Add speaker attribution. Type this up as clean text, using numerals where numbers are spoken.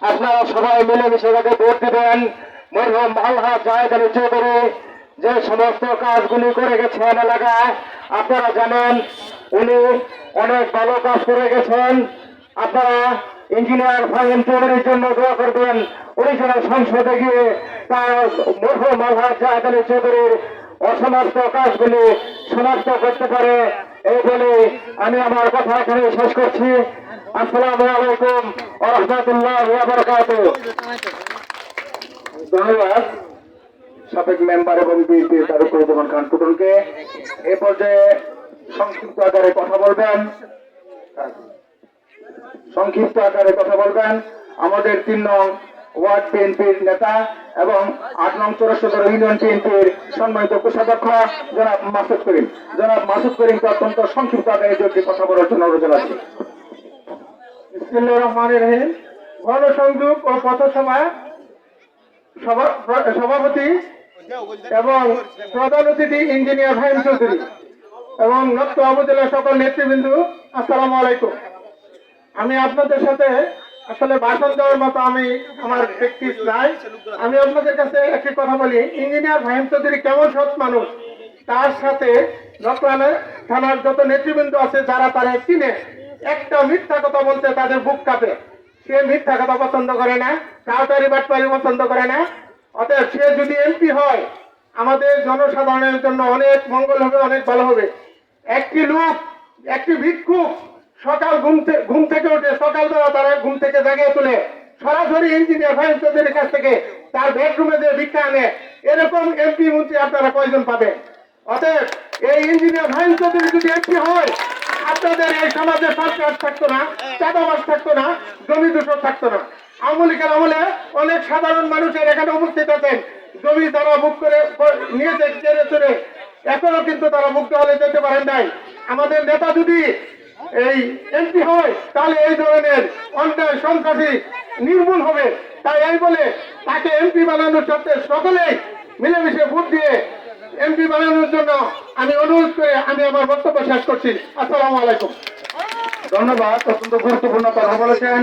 Speaker 1: আপনারা সবাই মিলেমিশে তাকে ভোট দেবেন। মরহুম আলহাজ জায়েদ আলী চৌধুরী যে সমস্ত কাজগুলি করে গেছেন এলাকায়, আপনারা জানেন উনি অনেক ভালো কাজ করে গেছেন। আপনারা ইঞ্জিনিয়ার ফাহিম চৌধুরীর জন্য দোয়া করবেন, উনি যেন সংসদে গিয়ে তার মরহুম আলহাজ জায়েদ আলী চৌধুরীর অসমস্ত কাজগুলি সমাপ্ত করতে পারে। এই বলে আমি আমার কথা এখানে শেষ করছি। আসসালামু আলাইকুম ওয়া রাহমাতুল্লাহি ওয়া বারাকাতুহু। ধন্যবাদ সাবেক মেম্বার এবং বিএনপির তারুকুজ্জামান খান টুটুলকে। এ পর্যায়ে সংক্ষিপ্ত আকারে কথা বলবেন আমাদের ৩ নং ওয়ার্ড বিএনপির নেতা এবং ৮ নং চৌরাস্তা ইউনিয়ন বিএনপির সম্মানিত কোষাধ্যক্ষ জনাব মাসুদ করিম। জনাব মাসুদ করিমকে অত্যন্ত সংক্ষিপ্ত আকারে যোগ্য কথা বলার জন্য অনুরোধ জানাচ্ছি।
Speaker 2: বিসমিল্লাহির রহমানির রহিম। গণসংযোগ ও পথসভা সভাপতি এবং প্রধান অতিথি ইঞ্জিনিয়ার ফাহিম চৌধুরী এবং নক্ত উপজেলার সকল নেতৃবৃন্দ, আসসালামু আলাইকুম। আমি আপনাদের সাথে আসলে ভাষণ দেওয়ার মতো আমার প্র্যাকটিস নাই। আমি আপনাদের কাছে একটি কথা বলি, ইঞ্জিনিয়ার ফাহিম চৌধুরী কেমন সৎ মানুষ, তার সাথে নকলানের থানার যত নেতৃবৃন্দ আছে যারা তারা চিনে, একটা মিথ্যা কথা বলতে তাদের বুক কাঁপে। সে মিথ্যা কথা পছন্দ করে না, কাউটারি বাটপারি পছন্দ করে না। অতএব সে যদি এমপি হয় আমাদের জনসাধারণের জন্য অনেক মঙ্গল হবে, অনেক ভালো হবে। একটি লোক, একটি ভিক্ষুক সকাল ঘুম থেকে উঠে সকালবেলা তারা ঘুম থেকে জাগিয়ে তুলে সরাসরি ইঞ্জিনিয়ার ফাহিম চৌধুরীর কাছ থেকে তার বেডরুমে যে ভিক্ষা আনে, এরকম এমপি মন্ত্রী আপনারা কয়জন পাবেন? অতএব এই ইঞ্জিনিয়ার ফাহিম চৌধুরী যদি এমপি হয় আপনাদের এই সমাজে সন্ত্রাস থাকতো না, চাঁদাবাজ থাকতো না, জমি দূষণ থাকতো না। আওয়ামী লীগের আমলে অনেক সাধারণ মানুষের এখানে উপস্থিত আছেন, জমি তারা বুক করে নিয়েছে চেড়ে চড়ে, এখনো কিন্তু তারা মুক্ত হলে যেতে পারেন নাই। আমাদের নেতা যদি এই এমপি হয় তাহলে এই ধরনের অন্যায় সন্ত্রাসী নির্মূল হবে। তাই এই বলে তাকে এমপি বানানোর সাথে সকলেই মিলেমিশে ভোট দিয়ে এমপি বানানোর জন্য আমি অনুরোধ করে আমি আমার বক্তব্য শেষ করছি। আসসালামু আলাইকুম।
Speaker 1: ধন্যবাদ, অত্যন্ত গুরুত্বপূর্ণ কথা বলেছেন।